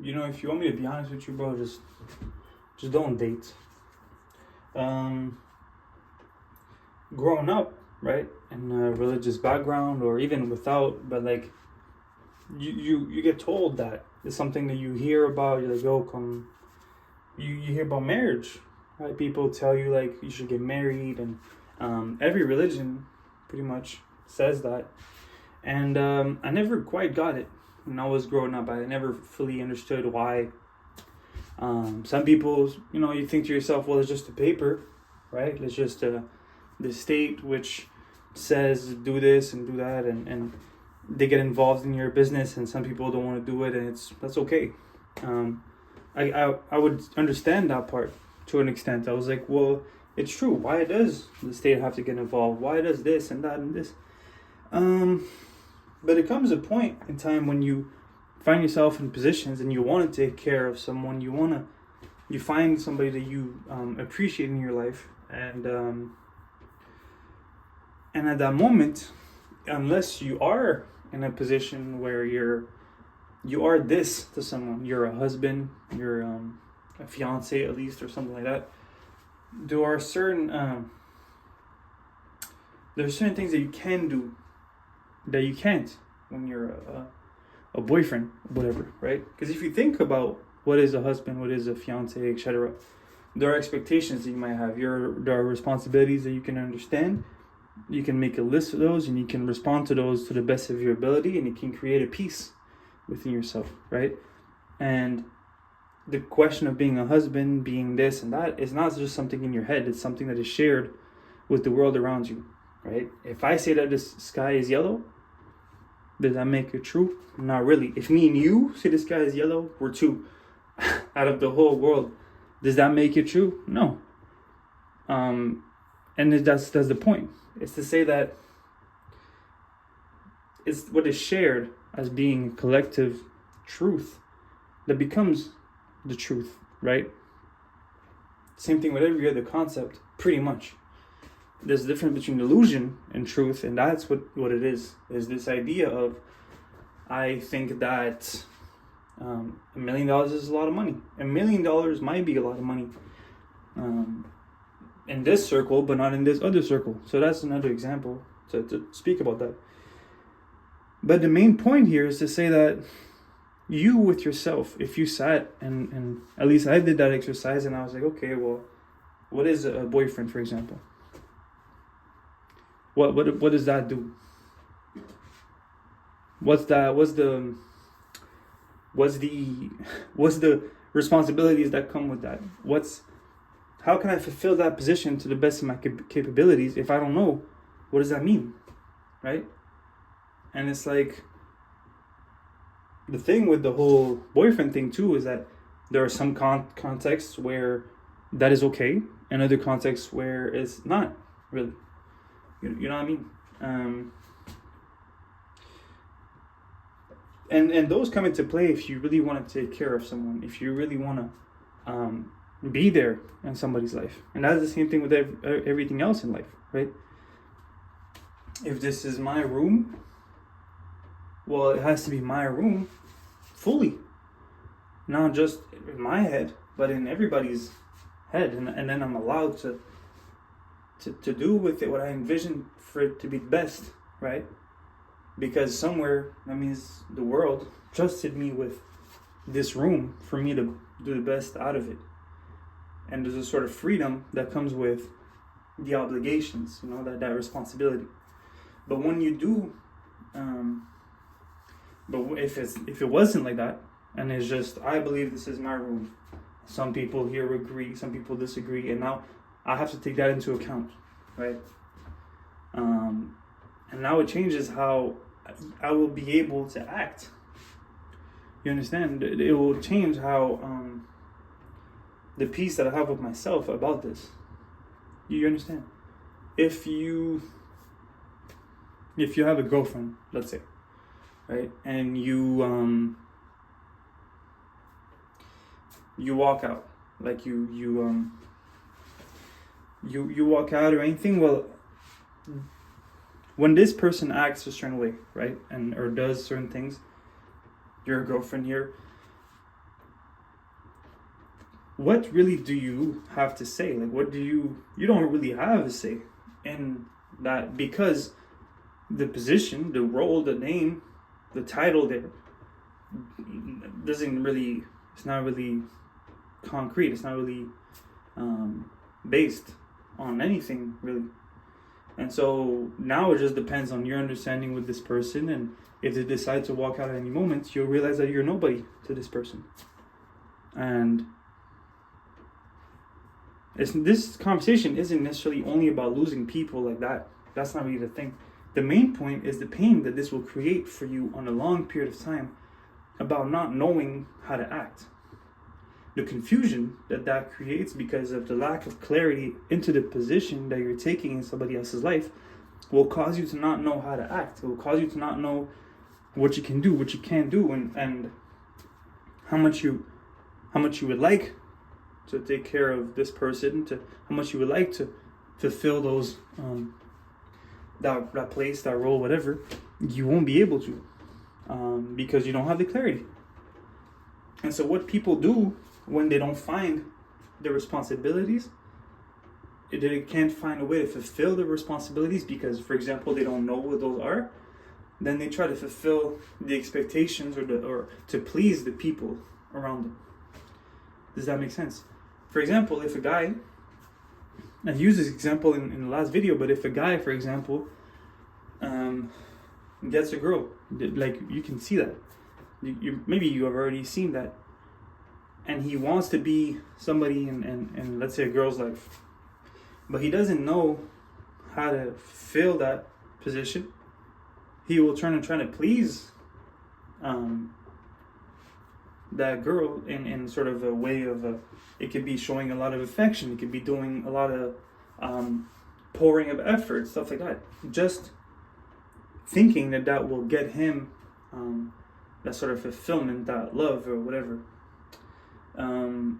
if you want me to be honest with you, bro, just don't date. Growing up, right, in a religious background or even without, but like you get told that it's something that you hear about. You're like, oh, come, you hear about marriage, right? People tell you like you should get married, and every religion pretty much says that. And I never quite got it when I was growing up. I never fully understood why. Some people, you think to yourself, well, it's just a paper, right? It's just the state which says do this and do that, and they get involved in your business, and some people don't want to do it, and that's okay. I would understand that part to an extent. I was like, well, it's true. Why does the state have to get involved? Why does this and that and this? But it comes a point in time when you find yourself in positions and you want to take care of someone. You find somebody that you appreciate in your life, and at that moment, unless you are in a position where you are this to someone, you're a husband, you're a fiance at least, or something like that. There are certain things that you can do that you can't when you're a boyfriend, whatever, right? Because if you think about what is a husband, what is a fiance, etc., there are expectations that you might have. There are responsibilities that you can understand. You can make a list of those, and you can respond to those to the best of your ability, and you can create a peace within yourself, right? And the question of being a husband, being this and that, is not just something in your head. It's something that is shared with the world around you, right? If I say that the sky is yellow, does that make it true? Not really. If me and you say the sky is yellow, we're two out of the whole world. Does that make it true? No. And that's the point. It's to say that it's what is shared as being collective truth that becomes the truth, right? Same thing with every other concept, pretty much. There's a difference between illusion and truth, and that's what it is this idea of, I think that $1 million is a lot of money. $1 million might be a lot of money in this circle, but not in this other circle. So that's another example to speak about that. But the main point here is to say that you with yourself, if you sat and at least I did that exercise, and I was like, okay, well, what is a boyfriend, for example? What does that do? What's the responsibilities that come with that? How can I fulfill that position to the best of my capabilities if I don't know? What does that mean, right? And it's like, the thing with the whole boyfriend thing too is that there are some contexts where that is okay, and other contexts where it's not really. You know what I mean? And those come into play if you really want to take care of someone, if you really want to be there in somebody's life. And that's the same thing with everything else in life, right? If this is my room, well, it has to be my room fully. Not just in my head, but in everybody's head. And then I'm allowed to do with it what I envision for it to be best, right? Because somewhere, that means the world trusted me with this room for me to do the best out of it. And there's a sort of freedom that comes with the obligations, that responsibility. But when you do, but if it wasn't like that, and it's just, I believe this is my room, some people here agree, some people disagree, and now I have to take that into account, right? And now it changes how I will be able to act. You understand? It will change how the peace that I have with myself about this. You understand? If you have a girlfriend, let's say, right, and you walk out, like you walk out or anything, well, when this person acts a certain way, right, or does certain things, your girlfriend here, what really do you have to say? Like, what do you don't really have a say in that, because the position, the role, the name, the title there doesn't really, it's not really concrete. It's not really based on anything really. And so now it just depends on your understanding with this person, and if they decide to walk out at any moment, you'll realize that you're nobody to this person. And this conversation isn't necessarily only about losing people like that. That's not really the thing. The main point is the pain that this will create for you on a long period of time about not knowing how to act. The confusion that creates because of the lack of clarity into the position that you're taking in somebody else's life will cause you to not know how to act. It will cause you to not know what you can do, what you can't do, and how much you would like to take care of this person, to how much you would like to fulfill those that place, that role, whatever. You won't be able to because you don't have the clarity. And so what people do when they don't find the responsibilities, they can't find a way to fulfill the responsibilities because, for example, they don't know what those are, then they try to fulfill the expectations or to please the people around them. Does that make sense? For example, if a guy, I've used this example in the last video, but if a guy, for example, gets a girl, like you can see that, maybe you have already seen that, and he wants to be somebody in let's say a girl's life, but he doesn't know how to fill that position, he will turn and try to please that girl in sort of a way of it could be showing a lot of affection, it could be doing a lot of pouring of effort, stuff like that, just thinking that will get him that sort of fulfillment, that love or whatever. And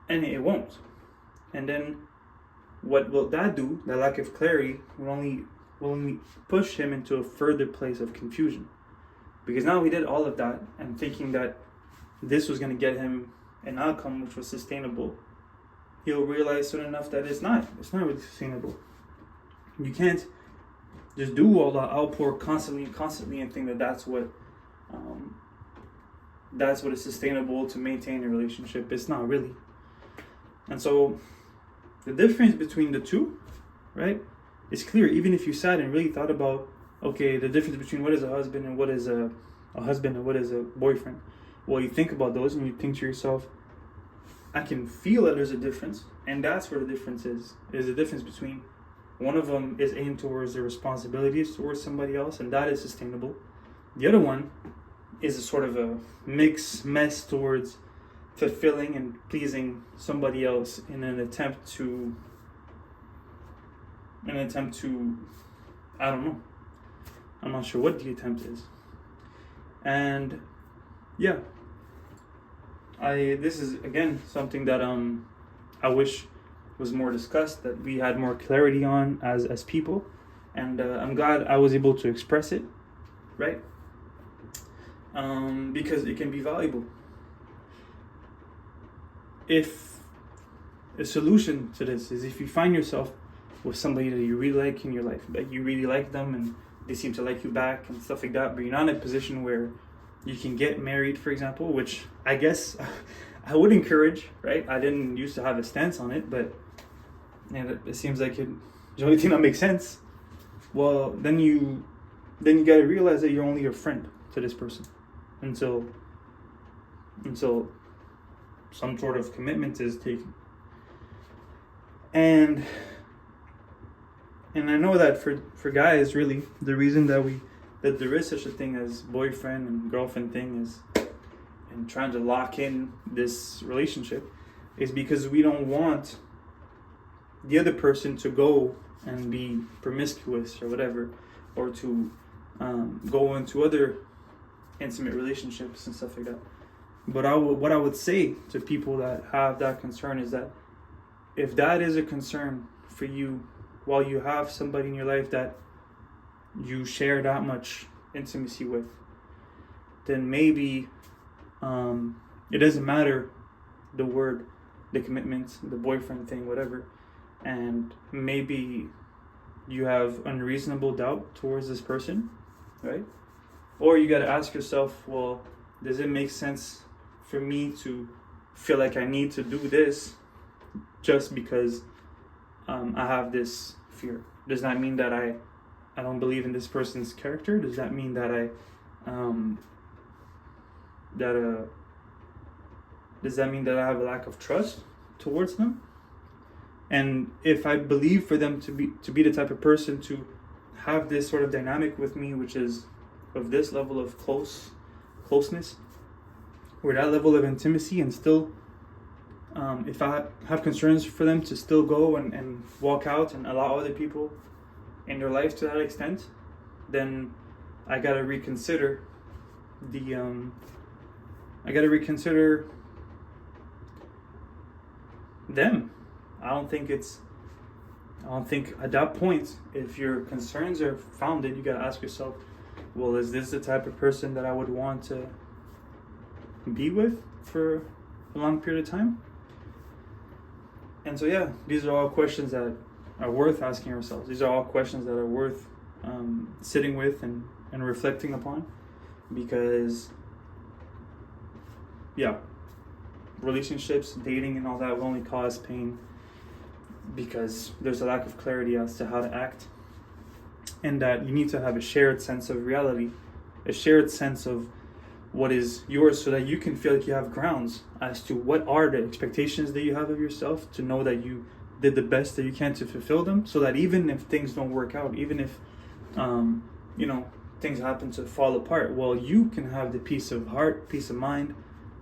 it won't. And then what will that do? That lack of clarity will only push him into a further place of confusion. Because now he did all of that and thinking that this was going to get him an outcome which was sustainable, he'll realize soon enough that it's not really sustainable. You can't just do all that outpour constantly and think that that's what is sustainable to maintain a relationship. It's not really. And so the difference between the two, right, is clear. Even if you sat and really thought about, okay, the difference between what is a husband and what is a husband and what is a boyfriend. Well, you think about those and you think to yourself, I can feel that there's a difference, and that's where the difference is. Is the difference between one of them is aimed towards the responsibilities towards somebody else, and that is sustainable. The other one is a sort of a mess towards fulfilling and pleasing somebody else in an attempt to I don't know. I'm not sure what the attempt is. And yeah, this is again something that I wish was more discussed, that we had more clarity on as people, and I'm glad I was able to express it, right? Because it can be valuable. If a solution to this is if you find yourself with somebody that you really like in your life, that you really like them and they seem to like you back and stuff like that, but you're not in a position where you can get married, for example, which I guess I would encourage, right? I didn't used to have a stance on it, but it seems like it's the only thing that makes sense. Well, then you got to realize that you're only a friend to this person until some sort of commitment is taken. And I know that for guys, really, the reason that there is such a thing as boyfriend and girlfriend thing is, and trying to lock in this relationship, is because we don't want the other person to go and be promiscuous or whatever, or to go into other intimate relationships and stuff like that. But what I would say to people that have that concern is that if that is a concern for you while you have somebody in your life that you share that much intimacy with, then maybe it doesn't matter the word, the commitment, the boyfriend thing, whatever, and maybe you have unreasonable doubt towards this person, right? Or you got to ask yourself, well, does it make sense for me to feel like I need to do this just because I have this fear? Does that mean that I don't believe in this person's character? Does that mean that does that mean that I have a lack of trust towards them? And if I believe for them to be the type of person to have this sort of dynamic with me, which is of this level of closeness, or that level of intimacy, and still, if I have concerns for them to still go and walk out and allow other people in their life to that extent, then I gotta reconsider them. I don't think at that point, if your concerns are founded, you gotta ask yourself, well, is this the type of person that I would want to be with for a long period of time? And so, yeah, these are all questions that are worth asking ourselves. These are all questions that are worth sitting with and reflecting upon, because, yeah, relationships, dating, and all that will only cause pain because there's a lack of clarity as to how to act, and that you need to have a shared sense of reality, a shared sense of what is yours, so that you can feel like you have grounds as to what are the expectations that you have of yourself, to know that you did the best that you can to fulfill them, so that even if things don't work out, even if things happen to fall apart, well, you can have the peace of heart, peace of mind,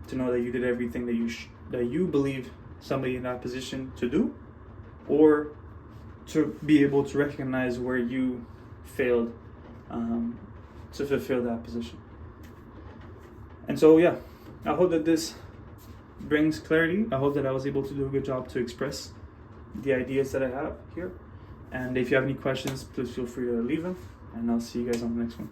to know that you did everything that you believe somebody in that position to do, or to be able to recognize where you failed to fulfill that position. And so, yeah, I hope that this brings clarity. I hope that I was able to do a good job to express the ideas that I have here. And if you have any questions, please feel free to leave them, and I'll see you guys on the next one.